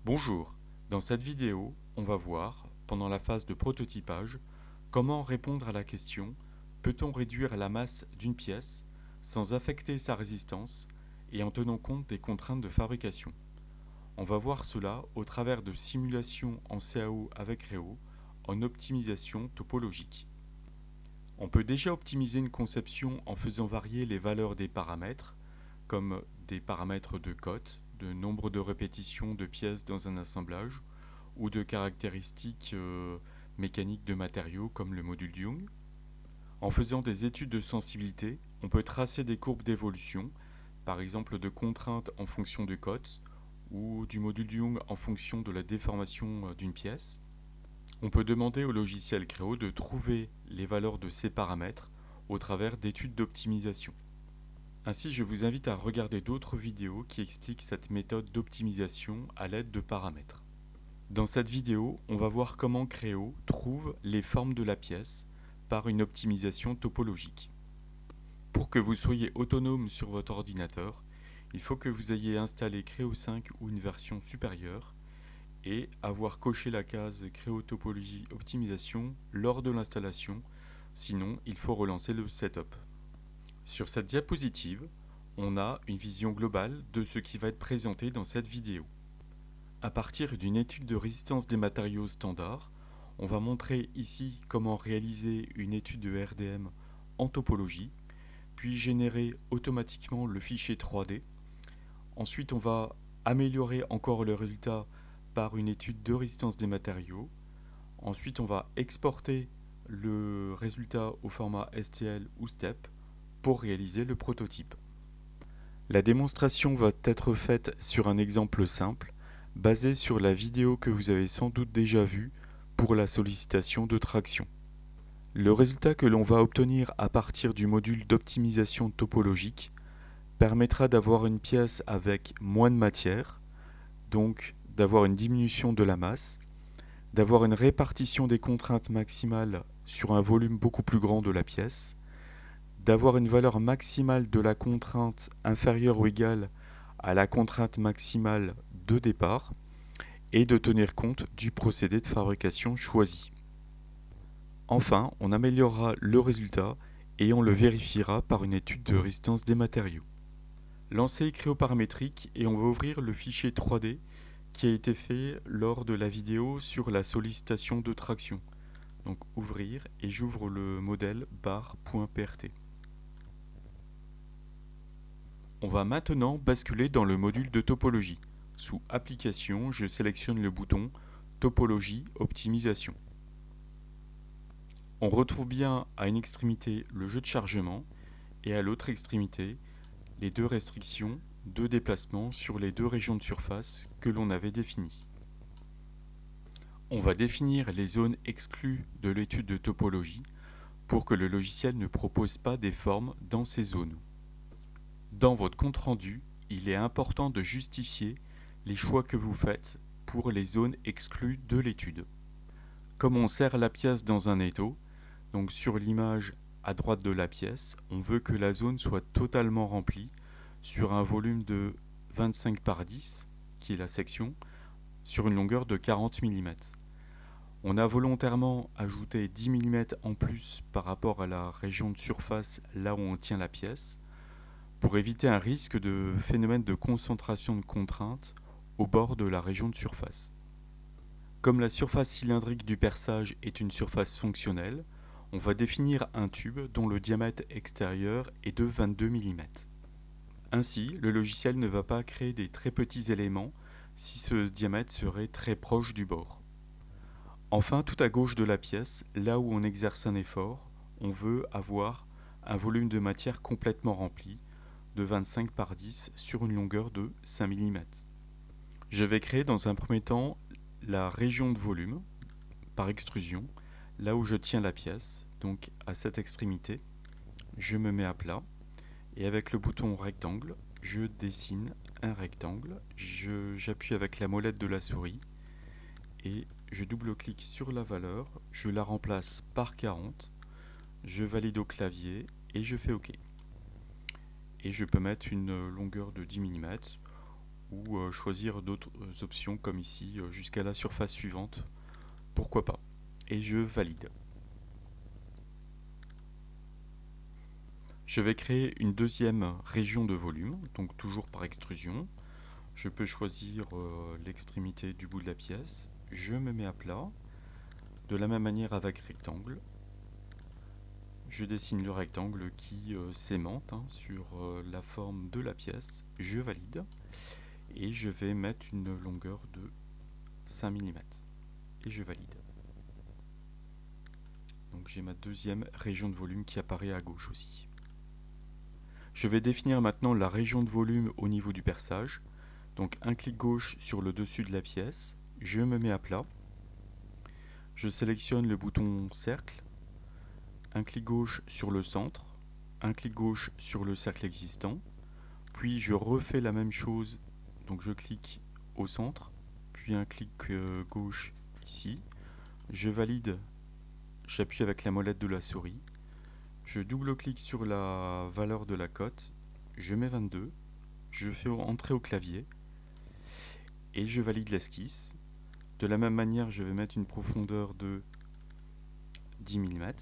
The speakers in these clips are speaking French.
Bonjour, dans cette vidéo, on va voir, pendant la phase de prototypage, comment répondre à la question peut-on réduire la masse d'une pièce sans affecter sa résistance et en tenant compte des contraintes de fabrication. On va voir cela au travers de simulations en CAO avec Réo en optimisation topologique. On peut déjà optimiser une conception en faisant varier les valeurs des paramètres, comme des paramètres de cote, de nombre de répétitions de pièces dans un assemblage, ou de caractéristiques mécaniques de matériaux comme le module de Young. En faisant des études de sensibilité, on peut tracer des courbes d'évolution, par exemple de contraintes en fonction de cote, ou du module de Young en fonction de la déformation d'une pièce. On peut demander au logiciel Creo de trouver les valeurs de ces paramètres au travers d'études d'optimisation. Ainsi, je vous invite à regarder d'autres vidéos qui expliquent cette méthode d'optimisation à l'aide de paramètres. Dans cette vidéo, on va voir comment Creo trouve les formes de la pièce par une optimisation topologique. Pour que vous soyez autonome sur votre ordinateur, il faut que vous ayez installé Creo 5 ou une version supérieure et avoir coché la case Creo Topologie Optimisation lors de l'installation, sinon il faut relancer le setup. Sur cette diapositive, on a une vision globale de ce qui va être présenté dans cette vidéo. À partir d'une étude de résistance des matériaux standard, on va montrer ici comment réaliser une étude de RDM en topologie, puis générer automatiquement le fichier 3D. Ensuite, on va améliorer encore le résultat par une étude de résistance des matériaux. Ensuite, on va exporter le résultat au format STL ou STEP pour réaliser le prototype. La démonstration va être faite sur un exemple simple, basé sur la vidéo que vous avez sans doute déjà vue pour la sollicitation de traction. Le résultat que l'on va obtenir à partir du module d'optimisation topologique permettra d'avoir une pièce avec moins de matière, donc d'avoir une diminution de la masse, d'avoir une répartition des contraintes maximales sur un volume beaucoup plus grand de la pièce, d'avoir une valeur maximale de la contrainte inférieure ou égale à la contrainte maximale de départ et de tenir compte du procédé de fabrication choisi. Enfin, on améliorera le résultat et on le vérifiera par une étude de résistance des matériaux. Lancez Créoparamétrique et on va ouvrir le fichier 3D qui a été fait lors de la vidéo sur la sollicitation de traction. Donc ouvrir et j'ouvre le modèle bar.prt. On va maintenant basculer dans le module de topologie. Sous Application, je sélectionne le bouton Topologie Optimisation. On retrouve bien à une extrémité le jeu de chargement et à l'autre extrémité les deux restrictions de déplacement sur les deux régions de surface que l'on avait définies. On va définir les zones exclues de l'étude de topologie pour que le logiciel ne propose pas des formes dans ces zones. Dans votre compte-rendu, il est important de justifier les choix que vous faites pour les zones exclues de l'étude. Comme on serre la pièce dans un étau, donc sur l'image à droite de la pièce, on veut que la zone soit totalement remplie sur un volume de 25 par 10, qui est la section, sur une longueur de 40 mm. On a volontairement ajouté 10 mm en plus par rapport à la région de surface là où on tient la pièce, pour éviter un risque de phénomène de concentration de contraintes au bord de la région de surface. Comme la surface cylindrique du perçage est une surface fonctionnelle, on va définir un tube dont le diamètre extérieur est de 22 mm. Ainsi, le logiciel ne va pas créer des très petits éléments si ce diamètre serait très proche du bord. Enfin, tout à gauche de la pièce, là où on exerce un effort, on veut avoir un volume de matière complètement rempli, de 25 par 10 sur une longueur de 5 mm. Je vais créer dans un premier temps la région de volume par extrusion, là où je tiens la pièce, donc à cette extrémité. Je me mets à plat et avec le bouton rectangle, je dessine un rectangle. J'appuie avec la molette de la souris et je double-clique sur la valeur, je la remplace par 40, je valide au clavier et je fais OK. Et je peux mettre une longueur de 10 mm ou choisir d'autres options comme ici jusqu'à la surface suivante, pourquoi pas. Et je valide. Je vais créer une deuxième région de volume, donc toujours par extrusion. Je peux choisir l'extrémité du bout de la pièce. Je me mets à plat. De la même manière avec rectangle. Je dessine le rectangle qui s'aimante sur la forme de la pièce. Je valide. Et je vais mettre une longueur de 5 mm. Et je valide. Donc j'ai ma deuxième région de volume qui apparaît à gauche aussi. Je vais définir maintenant la région de volume au niveau du perçage. Donc un clic gauche sur le dessus de la pièce, je me mets à plat. Je sélectionne le bouton cercle, un clic gauche sur le centre, un clic gauche sur le cercle existant, puis je refais la même chose, donc je clique au centre, puis un clic gauche ici, je valide, j'appuie avec la molette de la souris, je double-clique sur la valeur de la cote, je mets 22, je fais entrer au clavier et je valide l'esquisse. De la même manière, je vais mettre une profondeur de 10 mm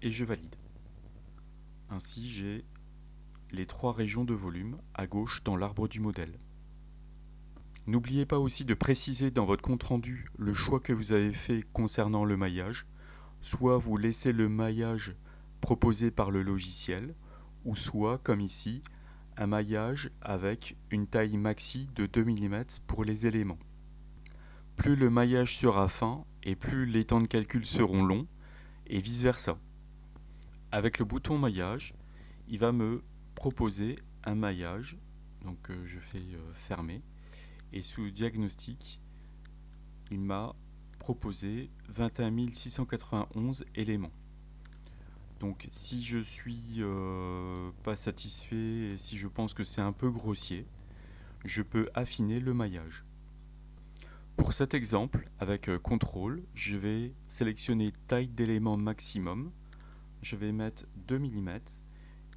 et je valide. Ainsi, j'ai les trois régions de volume à gauche dans l'arbre du modèle. N'oubliez pas aussi de préciser dans votre compte-rendu le choix que vous avez fait concernant le maillage. Soit vous laissez le maillage proposé par le logiciel, ou soit, comme ici, un maillage avec une taille maxi de 2 mm pour les éléments. Plus le maillage sera fin et plus les temps de calcul seront longs, et vice versa. Avec le bouton maillage, il va me proposer un maillage, donc je fais fermer, et sous diagnostic, il m'a proposé 21 691 éléments. Donc si je suis pas satisfait, et si je pense que c'est un peu grossier, je peux affiner le maillage. Pour cet exemple, avec CTRL, je vais sélectionner taille d'élément maximum, je vais mettre 2 mm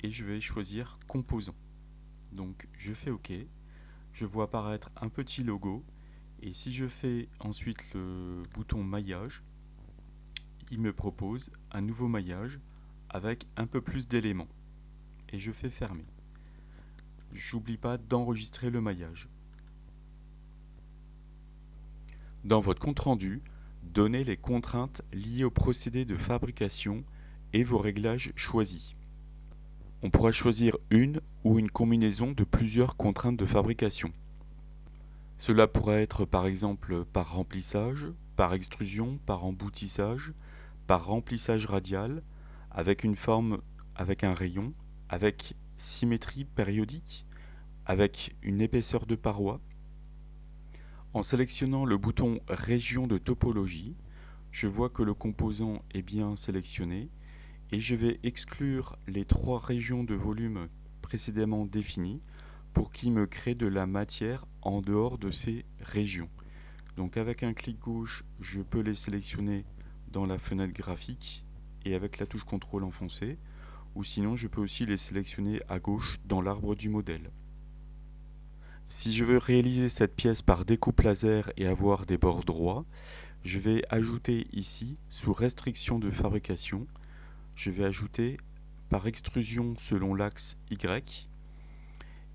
et je vais choisir composant. Donc je fais OK, je vois apparaître un petit logo et si je fais ensuite le bouton maillage, il me propose un nouveau maillage avec un peu plus d'éléments et je fais fermer. J'oublie pas d'enregistrer le maillage. Dans votre compte-rendu, donnez les contraintes liées au procédé de fabrication et vos réglages choisis. On pourra choisir une ou une combinaison de plusieurs contraintes de fabrication. Cela pourrait être par exemple par remplissage, par extrusion, par emboutissage, par remplissage radial, avec une forme, avec un rayon, avec symétrie périodique, avec une épaisseur de paroi. En sélectionnant le bouton Région de topologie, je vois que le composant est bien sélectionné et je vais exclure les trois régions de volume précédemment définies pour qu'il me crée de la matière en dehors de ces régions. Donc avec un clic gauche, je peux les sélectionner dans la fenêtre graphique et avec la touche CTRL enfoncée, ou sinon je peux aussi les sélectionner à gauche dans l'arbre du modèle. Si je veux réaliser cette pièce par découpe laser et avoir des bords droits, je vais ajouter ici, sous restriction de fabrication, je vais ajouter par extrusion selon l'axe Y.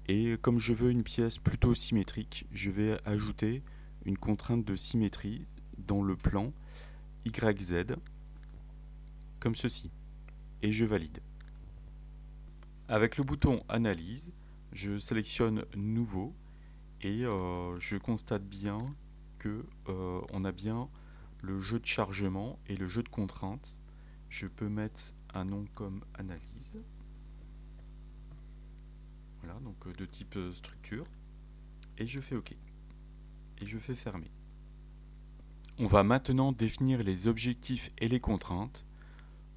Et comme je veux une pièce plutôt symétrique, je vais ajouter une contrainte de symétrie dans le plan YZ, comme ceci. Et je valide. Avec le bouton Analyse, je sélectionne Nouveau et je constate bien que on a bien le jeu de chargement et le jeu de contraintes. Je peux mettre un nom comme Analyse. Voilà, donc de type structure. Et je fais OK. Et je fais fermer. On va maintenant définir les objectifs et les contraintes.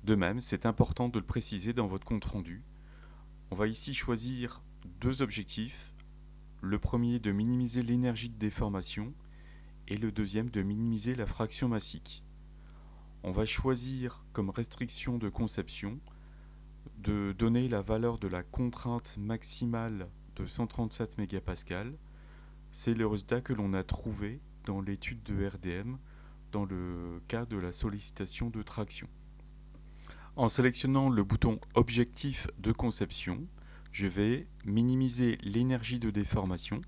De même, c'est important de le préciser dans votre compte-rendu. On va ici choisir deux objectifs. Le premier de minimiser l'énergie de déformation et le deuxième de minimiser la fraction massique. On va choisir comme restriction de conception de donner la valeur de la contrainte maximale de 137 mégapascales, c'est le résultat que l'on a trouvé dans l'étude de RDM dans le cas de la sollicitation de traction. En sélectionnant le bouton Objectif de conception, je vais minimiser l'énergie de déformation.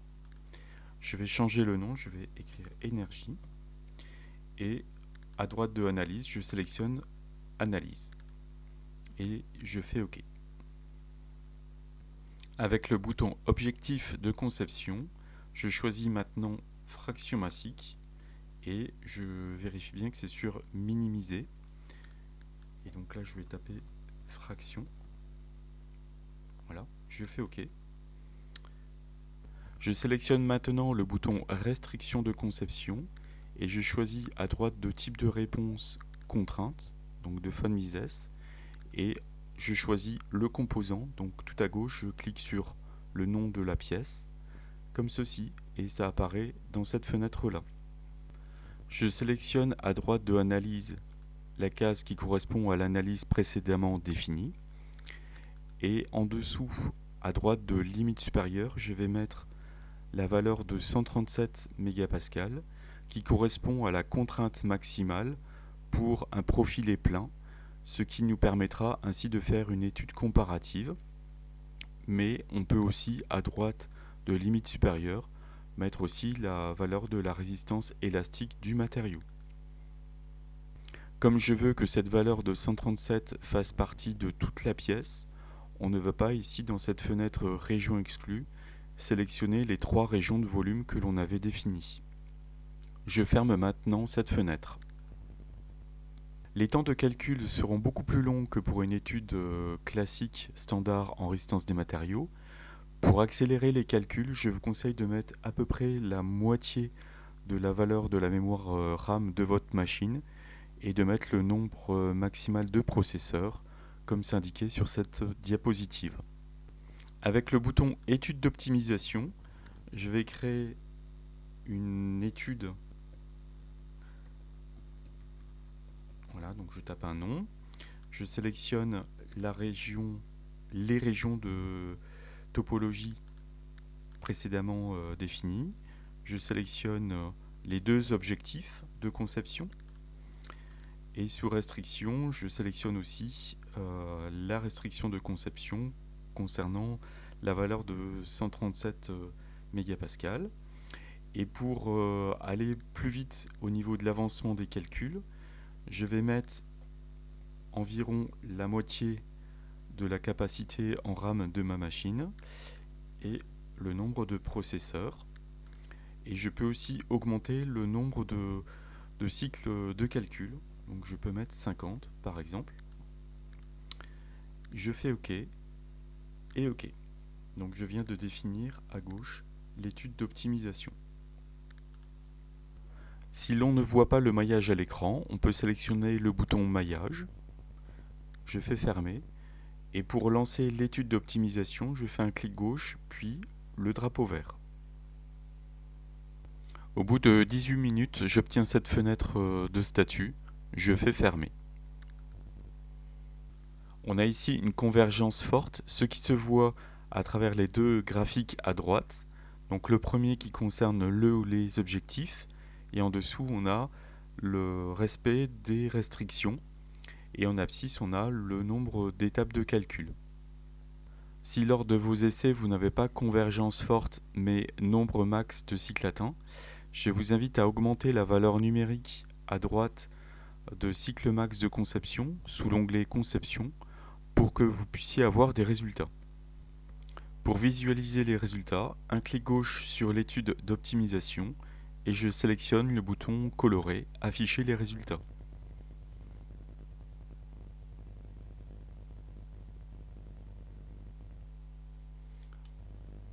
Je vais changer le nom, je vais écrire énergie. Et à droite de Analyse, je sélectionne Analyse. Et je fais OK. Avec le bouton Objectif de conception, je choisis maintenant fraction massique et je vérifie bien que c'est sur minimiser. Et donc là, je vais taper fraction. Voilà, je fais OK. Je sélectionne maintenant le bouton Restriction de conception et je choisis à droite de type de réponse contrainte, donc de von Mises, et je choisis le composant, donc tout à gauche, je clique sur le nom de la pièce, comme ceci, et ça apparaît dans cette fenêtre-là. Je sélectionne à droite de Analyse la case qui correspond à l'analyse précédemment définie, et en dessous, à droite de limite supérieure, je vais mettre la valeur de 137 mégapascales qui correspond à la contrainte maximale pour un profilet plein, ce qui nous permettra ainsi de faire une étude comparative. Mais on peut aussi, à droite de limite supérieure, mettre aussi la valeur de la résistance élastique du matériau. Comme je veux que cette valeur de 137 fasse partie de toute la pièce, on ne va pas ici dans cette fenêtre région exclue sélectionner les 3 régions de volume que l'on avait définies. Je ferme maintenant cette fenêtre. Les temps de calcul seront beaucoup plus longs que pour une étude classique standard en résistance des matériaux. Pour accélérer les calculs, je vous conseille de mettre à peu près la moitié de la valeur de la mémoire RAM de votre machine et de mettre le nombre maximal de processeurs, comme c'est indiqué sur cette diapositive. Avec le bouton Étude d'optimisation, je vais créer une étude. Voilà, donc je tape un nom. Je sélectionne la région, les régions de topologie précédemment définies. Je sélectionne les 2 objectifs de conception. Et sous restriction, je sélectionne aussi la restriction de conception concernant la valeur de 137 mégapascales. Et pour aller plus vite au niveau de l'avancement des calculs, je vais mettre environ la moitié de la capacité en RAM de ma machine et le nombre de processeurs. Et je peux aussi augmenter le nombre de cycles de calcul. Donc je peux mettre 50 par exemple. Je fais OK et OK. Donc je viens de définir à gauche l'étude d'optimisation. Si l'on ne voit pas le maillage à l'écran, on peut sélectionner le bouton maillage. Je fais fermer. Et pour lancer l'étude d'optimisation, je fais un clic gauche, puis le drapeau vert. Au bout de 18 minutes, j'obtiens cette fenêtre de statut. Je fais fermer. On a ici une convergence forte, ce qui se voit à travers les 2 graphiques à droite. Donc le premier qui concerne le ou les objectifs, et en dessous on a le respect des restrictions, et en abscisse on a le nombre d'étapes de calcul. Si lors de vos essais vous n'avez pas convergence forte mais nombre max de cycles atteints, je vous invite à augmenter la valeur numérique à droite de cycle max de conception sous l'onglet conception pour que vous puissiez avoir des résultats. Pour visualiser les résultats, un clic gauche sur l'étude d'optimisation et je sélectionne le bouton colorer, afficher les résultats.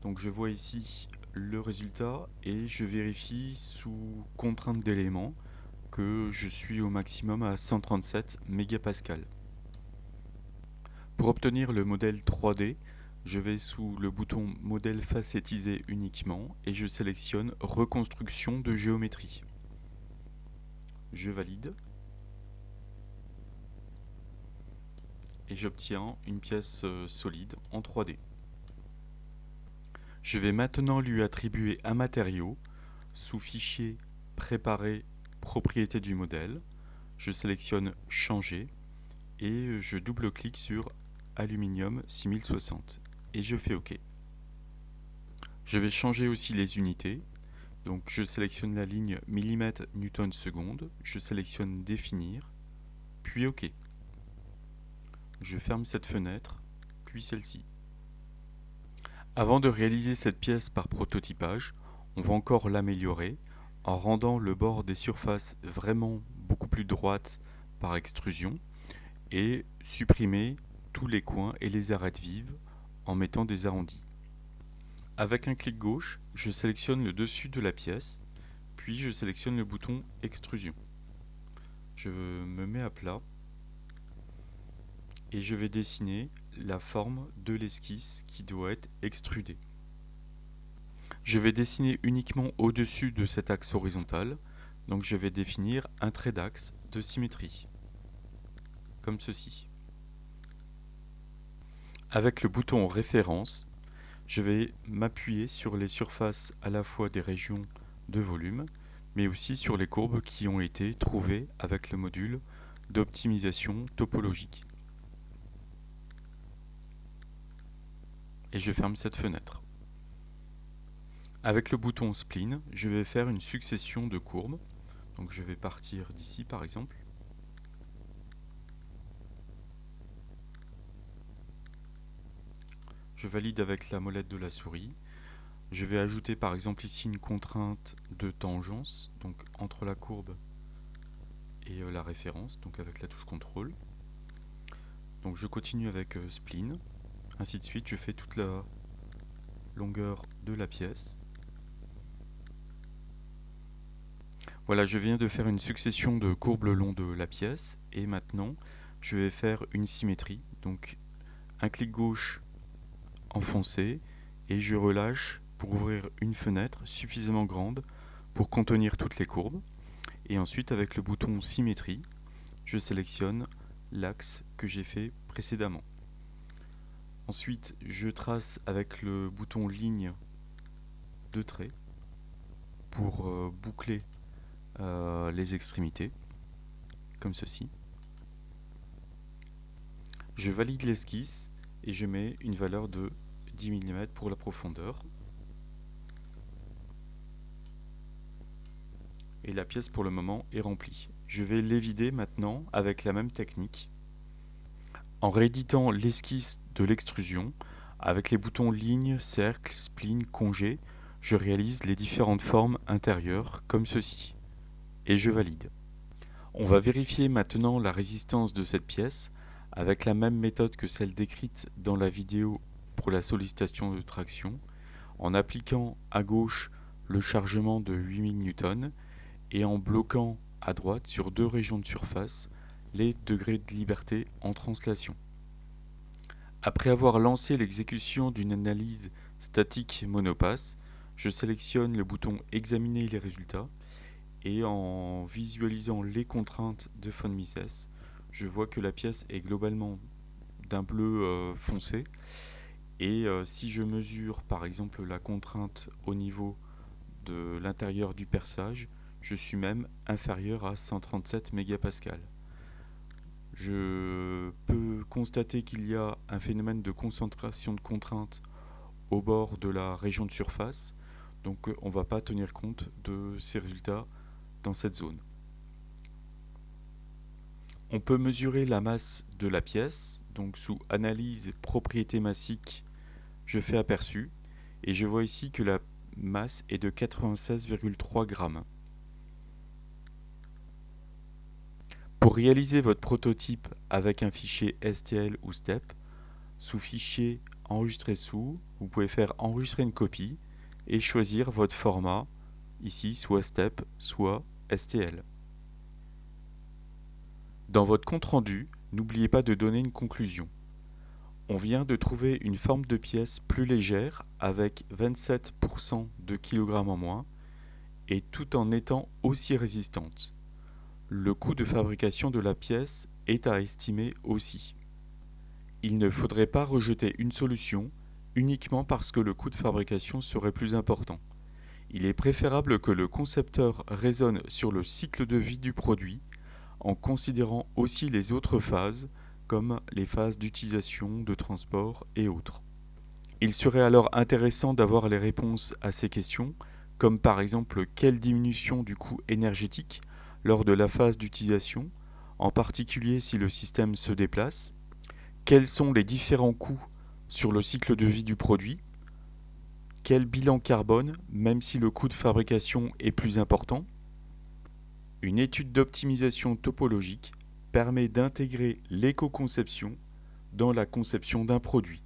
Donc je vois ici le résultat et je vérifie sous contrainte d'éléments que je suis au maximum à 137 mégapascales. Pour obtenir le modèle 3D, je vais sous le bouton modèle facettisé uniquement et je sélectionne reconstruction de géométrie. Je valide et j'obtiens une pièce solide en 3D. Je vais maintenant lui attribuer un matériau sous fichier préparer propriété du modèle. Je sélectionne changer et je double-clique sur aluminium 6060 et je fais OK. Je vais changer aussi les unités. Donc je sélectionne la ligne millimètre newton seconde, je sélectionne définir, puis OK. Je ferme cette fenêtre, puis celle-ci. Avant de réaliser cette pièce par prototypage, on va encore l'améliorer en rendant le bord des surfaces vraiment beaucoup plus droite par extrusion et supprimer tous les coins et les arêtes vives en mettant des arrondis. Avec un clic gauche, je sélectionne le dessus de la pièce, puis je sélectionne le bouton extrusion. Je me mets à plat et je vais dessiner la forme de l'esquisse qui doit être extrudée. Je vais dessiner uniquement au-dessus de cet axe horizontal, donc je vais définir un trait d'axe de symétrie, comme ceci. Avec le bouton référence, je vais m'appuyer sur les surfaces à la fois des régions de volume, mais aussi sur les courbes qui ont été trouvées avec le module d'optimisation topologique. Et je ferme cette fenêtre. Avec le bouton Spline, je vais faire une succession de courbes. Donc je vais partir d'ici par exemple. Je valide avec la molette de la souris. Je vais ajouter par exemple ici une contrainte de tangence, donc entre la courbe et la référence, donc avec la touche CTRL. Donc je continue avec Spline. Ainsi de suite, je fais toute la longueur de la pièce. Voilà, je viens de faire une succession de courbes le long de la pièce et maintenant je vais faire une symétrie. Donc un clic gauche enfoncé et je relâche pour ouvrir une fenêtre suffisamment grande pour contenir toutes les courbes. Et ensuite avec le bouton symétrie, je sélectionne l'axe que j'ai fait précédemment. Ensuite, je trace avec le bouton ligne de trait pour boucler les extrémités, comme ceci. Je valide l'esquisse et je mets une valeur de 10 mm pour la profondeur. Et la pièce pour le moment est remplie. Je vais l'évider maintenant avec la même technique. En rééditant l'esquisse de l'extrusion, avec les boutons ligne, cercle, spline, congé, je réalise les différentes formes intérieures comme ceci. Et je valide. On va vérifier maintenant la résistance de cette pièce avec la même méthode que celle décrite dans la vidéo pour la sollicitation de traction, en appliquant à gauche le chargement de 8000 N et en bloquant à droite sur deux régions de surface les degrés de liberté en translation. Après avoir lancé l'exécution d'une analyse statique monopasse, je sélectionne le bouton Examiner les résultats et en visualisant les contraintes de von Mises, je vois que la pièce est globalement d'un bleu foncé et si je mesure par exemple la contrainte au niveau de l'intérieur du perçage, je suis même inférieur à 137 mégapascales. Je peux constater qu'il y a un phénomène de concentration de contraintes au bord de la région de surface, donc on ne va pas tenir compte de ces résultats dans cette zone. On peut mesurer la masse de la pièce, donc sous analyse propriété massique, je fais aperçu et je vois ici que la masse est de 96,3 grammes. Pour réaliser votre prototype avec un fichier STL ou STEP, sous fichier enregistrer sous, vous pouvez faire enregistrer une copie et choisir votre format, ici soit STEP, soit STL. Dans votre compte-rendu, n'oubliez pas de donner une conclusion. On vient de trouver une forme de pièce plus légère avec 27% de kg en moins et tout en étant aussi résistante. Le coût de fabrication de la pièce est à estimer aussi. Il ne faudrait pas rejeter une solution, uniquement parce que le coût de fabrication serait plus important. Il est préférable que le concepteur raisonne sur le cycle de vie du produit en considérant aussi les autres phases comme les phases d'utilisation, de transport et autres. Il serait alors intéressant d'avoir les réponses à ces questions, comme par exemple quelle diminution du coût énergétique lors de la phase d'utilisation, en particulier si le système se déplace, quels sont les différents coûts sur le cycle de vie du produit, quel bilan carbone, même si le coût de fabrication est plus important. Une étude d'optimisation topologique permet d'intégrer l'éco-conception dans la conception d'un produit.